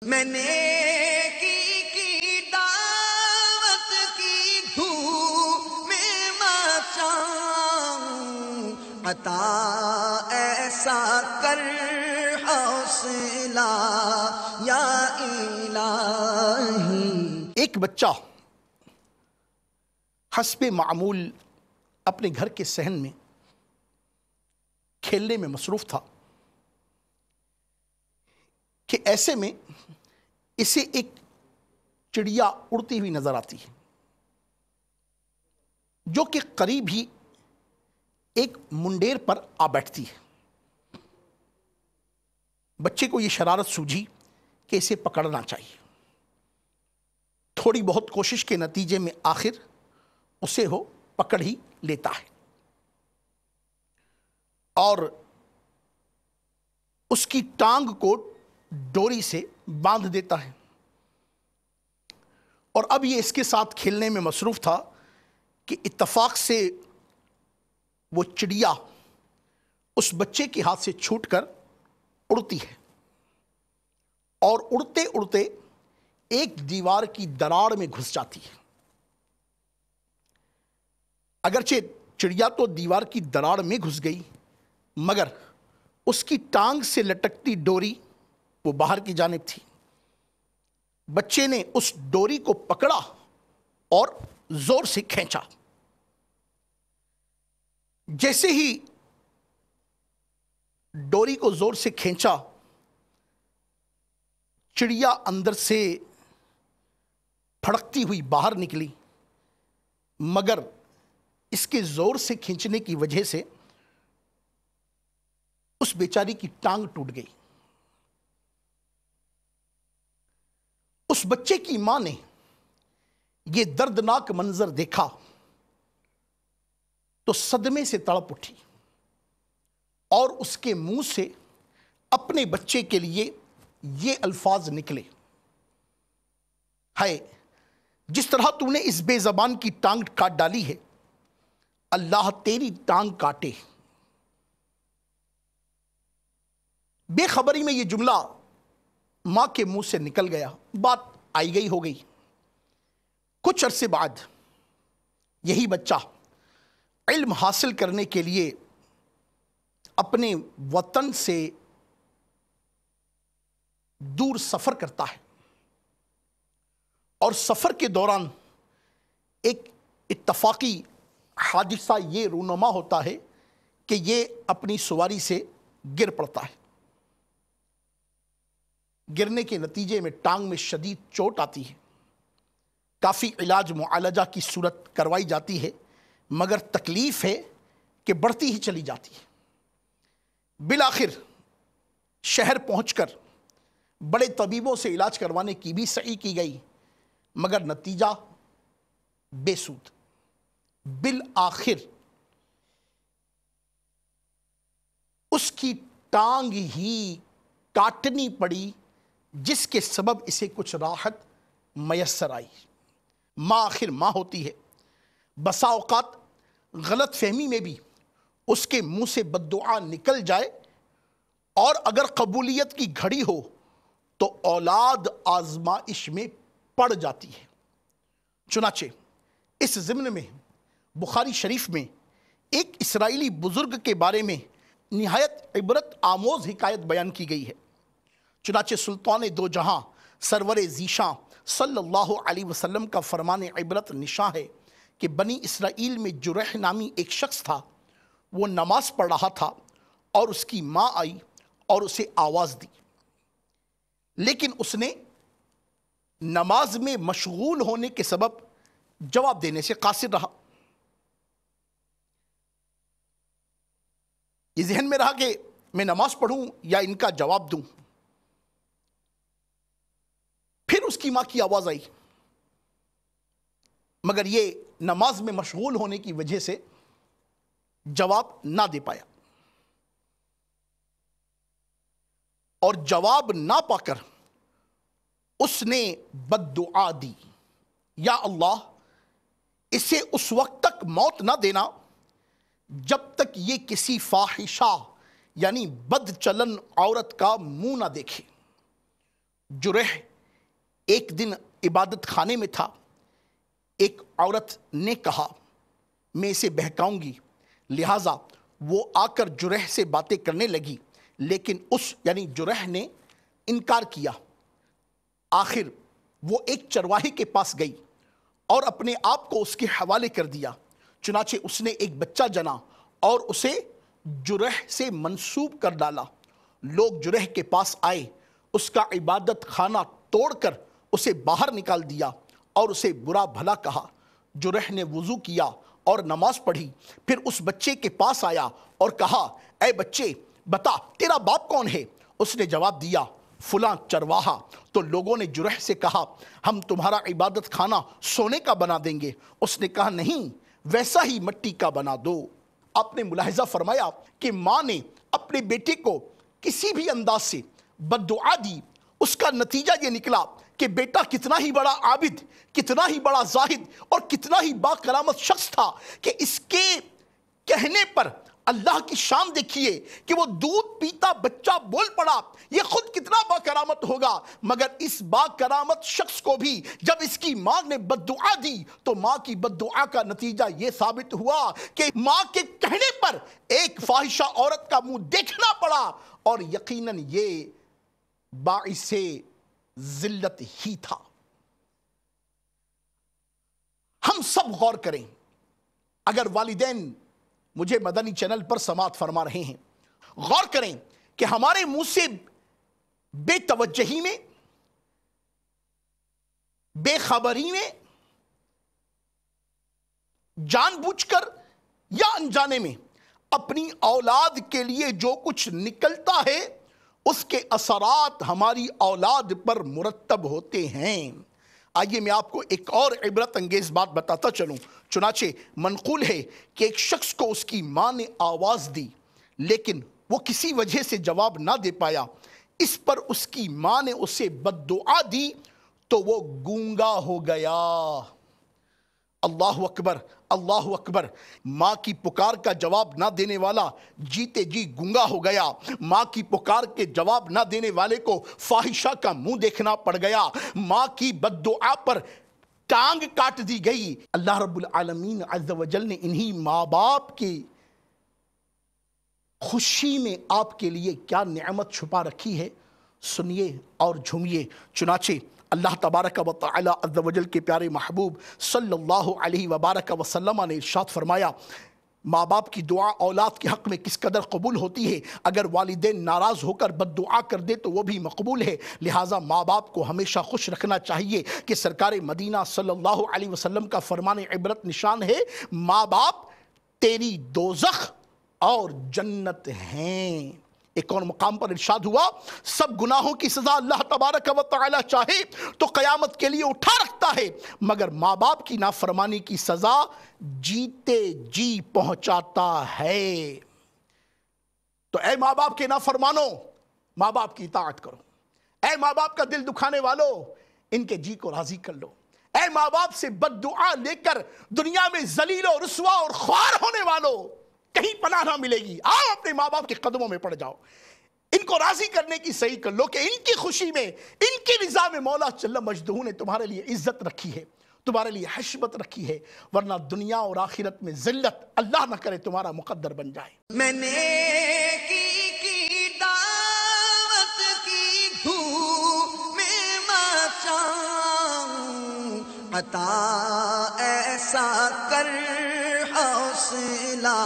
میں نیکی کی دعوت کی دھوم میں مچاؤں، عطا ایسا کر حوصلہ یا الہی۔ ایک بچہ حسب معمول اپنے گھر کے صحن میں کھیلنے میں مصروف تھا کہ ایسے میں اسے ایک چڑیا اڑتی ہوئی نظر آتی ہے جو کہ قریب ہی ایک منڈیر پر آ بیٹھتی ہے۔ بچے کو یہ شرارت سوجھی کہ اسے پکڑنا چاہیے۔ تھوڑی بہت کوشش کے نتیجے میں آخر اسے وہ پکڑ ہی لیتا ہے اور اس کی ٹانگ کو ڈوری سے باندھ دیتا ہے، اور اب یہ اس کے ساتھ کھیلنے میں مصروف تھا کہ اتفاق سے وہ چڑیا اس بچے کے ہاتھ سے چھوٹ کر اڑتی ہے اور اڑتے اڑتے ایک دیوار کی دراڑ میں گھس جاتی ہے۔ اگرچہ چڑیا تو دیوار کی دراڑ میں گھس گئی، مگر اس کی ٹانگ سے لٹکتی ڈوری وہ باہر کی جانب تھی۔ بچے نے اس ڈوری کو پکڑا اور زور سے کھینچا۔ جیسے ہی ڈوری کو زور سے کھینچا، چڑیا اندر سے پھڑکتی ہوئی باہر نکلی، مگر اس کے زور سے کھینچنے کی وجہ سے اس بیچاری کی ٹانگ ٹوٹ گئی۔ اس بچے کی ماں نے یہ دردناک منظر دیکھا تو صدمے سے تڑپ اٹھی اور اس کے منہ سے اپنے بچے کے لیے یہ الفاظ نکلے: ہائے، جس طرح تو نے اس بے زبان کی ٹانگ کاٹ ڈالی ہے، اللہ تیری ٹانگ کاٹے۔ بے خبری میں یہ جملہ ماں کے منہ سے نکل گیا، بات آئی گئی ہو گئی۔ کچھ عرصے بعد یہی بچہ علم حاصل کرنے کے لیے اپنے وطن سے دور سفر کرتا ہے، اور سفر کے دوران ایک اتفاقی حادثہ یہ رونما ہوتا ہے کہ یہ اپنی سواری سے گر پڑتا ہے۔ گرنے کے نتیجے میں ٹانگ میں شدید چوٹ آتی ہے۔ کافی علاج معالجہ کی صورت کروائی جاتی ہے، مگر تکلیف ہے کہ بڑھتی ہی چلی جاتی ہے۔ بالآخر شہر پہنچ کر بڑے طبیبوں سے علاج کروانے کی بھی سعی کی گئی، مگر نتیجہ بے سود۔ بالآخر اس کی ٹانگ ہی کاٹنی پڑی، جس کے سبب اسے کچھ راحت میسر آئی۔ ماں آخر ماں ہوتی ہے، بسا اوقات غلط فہمی میں بھی اس کے منہ سے بد دعا نکل جائے، اور اگر قبولیت کی گھڑی ہو تو اولاد آزمائش میں پڑ جاتی ہے۔ چنانچہ اس ضمن میں بخاری شریف میں ایک اسرائیلی بزرگ کے بارے میں نہایت عبرت آموز حکایت بیان کی گئی ہے۔ چنانچہ سلطان دو جہاں سرور ذیشاں صلی اللہ علیہ وسلم کا فرمان عبرت نشاں ہے کہ بنی اسرائیل میں جرح نامی ایک شخص تھا۔ وہ نماز پڑھ رہا تھا اور اس کی ماں آئی اور اسے آواز دی، لیکن اس نے نماز میں مشغول ہونے کے سبب جواب دینے سے قاصر رہا۔ یہ ذہن میں رہا کہ میں نماز پڑھوں یا ان کا جواب دوں۔ پھر اس کی ماں کی آواز آئی، مگر یہ نماز میں مشغول ہونے کی وجہ سے جواب نہ دے پایا، اور جواب نہ پا کر اس نے بد دعا دی: یا اللہ، اسے اس وقت تک موت نہ دینا جب تک یہ کسی فاحشہ یعنی بد چلن عورت کا منہ نہ دیکھے۔ جرح ایک دن عبادت خانے میں تھا. ایک عورت نے کہا میں اسے بہکاؤں گی، لہٰذا وہ آ کر جرح سے باتیں کرنے لگی، لیکن یعنی جرح نے انکار کیا. آخر وہ ایک چرواہے کے پاس گئی اور اپنے آپ کو اس کے حوالے کر دیا. چنانچہ اس نے ایک بچہ جنا اور اسے جرح سے منسوب کر ڈالا. لوگ جرح کے پاس آئے، اس کا عبادت خانہ توڑ کر اسے باہر نکال دیا اور اسے برا بھلا کہا. جرح نے وضو کیا اور نماز پڑھی، پھر اس بچے کے پاس آیا اور کہا اے بچے بتا تیرا باپ کون ہے؟ اس نے جواب دیا فلاں چرواہا. تو لوگوں نے جرح سے کہا ہم تمہارا عبادت خانہ سونے کا بنا دیں گے. اس نے کہا نہیں، ویسا ہی مٹی کا بنا دو. آپ نے ملاحظہ فرمایا کہ ماں نے اپنے بیٹے کو کسی بھی انداز سے بد دعا دی. اس کا نتیجہ یہ نکلا کہ بیٹا کتنا ہی بڑا عابد، کتنا ہی بڑا زاہد اور کتنا ہی با کرامت شخص تھا کہ اس کے کہنے پر اللہ کی شان دیکھیے کہ وہ دودھ پیتا بچہ بول پڑا. یہ خود کتنا با کرامت ہوگا، مگر اس با کرامت شخص کو بھی جب اس کی ماں نے بد دعا دی تو ماں کی بد دعا کا نتیجہ یہ ثابت ہوا کہ ماں کے کہنے پر ایک فاحشہ عورت کا منہ دیکھنا پڑا، اور یقیناً یہ باعث ذلت ہی تھا. ہم سب غور کریں. اگر والدین مجھے مدنی چینل پر سماعت فرما رہے ہیں، غور کریں کہ ہمارے منہ سے بے توجہی میں، بے خبری میں، جان بوجھ کر یا انجانے میں اپنی اولاد کے لیے جو کچھ نکلتا ہے اس کے اثرات ہماری اولاد پر مرتب ہوتے ہیں. آئیے میں آپ کو ایک اور عبرت انگیز بات بتاتا چلوں. چنانچہ منقول ہے کہ ایک شخص کو اس کی ماں نے آواز دی، لیکن وہ کسی وجہ سے جواب نہ دے پایا. اس پر اس کی ماں نے اسے بد دعا دی تو وہ گونگا ہو گیا. اللہ اکبر، اللہ اکبر. ماں کی پکار کا جواب نہ دینے والا جیتے جی گونگا ہو گیا. ماں کی پکار کے جواب نہ دینے والے کو فاحشہ کا منہ دیکھنا پڑ گیا. ماں کی بد دعا پر ٹانگ کاٹ دی گئی. اللہ رب العالمین عز و جل نے انہی ماں باپ کی خوشی میں آپ کے لیے کیا نعمت چھپا رکھی ہے، سنیے اور جھومیے. چنانچہ اللہ تبارک و تعالی عز و جل کے پیارے محبوب صلی اللہ علیہ وبارک وسلم نے ارشاد فرمایا ماں باپ کی دعا اولاد کے حق میں کس قدر قبول ہوتی ہے. اگر والدین ناراض ہو کر بد دعا کر دے تو وہ بھی مقبول ہے. لہٰذا ماں باپ کو ہمیشہ خوش رکھنا چاہیے کہ سرکار مدینہ صلی اللہ علیہ وسلم کا فرمان عبرت نشان ہے ماں باپ تیری دوزخ اور جنت ہیں. ایک اور مقام پر ارشاد ہوا سب گناہوں کی سزا اللہ تبارک و تعالی چاہے تو قیامت کے لیے اٹھا رکھتا ہے، مگر ماں باپ کی نافرمانی کی سزا جیتے جی پہنچاتا ہے. تو اے ماں باپ کے نافرمانو، ماں باپ کی اطاعت کرو. اے ماں باپ کا دل دکھانے والو، ان کے جی کو راضی کر لو. اے ماں باپ سے بد دعا لے کر دنیا میں ذلیل و رسوا اور خوار ہونے والو، کہیں پناہ نہ ملے گی. آؤ اپنے ماں باپ کے قدموں میں پڑ جاؤ، ان کو راضی کرنے کی صحیح کر لو کہ ان کی خوشی میں، ان کی رضا میں مولا جل مجدہ نے تمہارے لیے عزت رکھی ہے، تمہارے لیے حشمت رکھی ہے، ورنہ دنیا اور آخرت میں ذلت اللہ نہ کرے تمہارا مقدر بن جائے. میں نے کی دعوت کی دھوم میں مچاؤں، عطا ایسا کر حوصلہ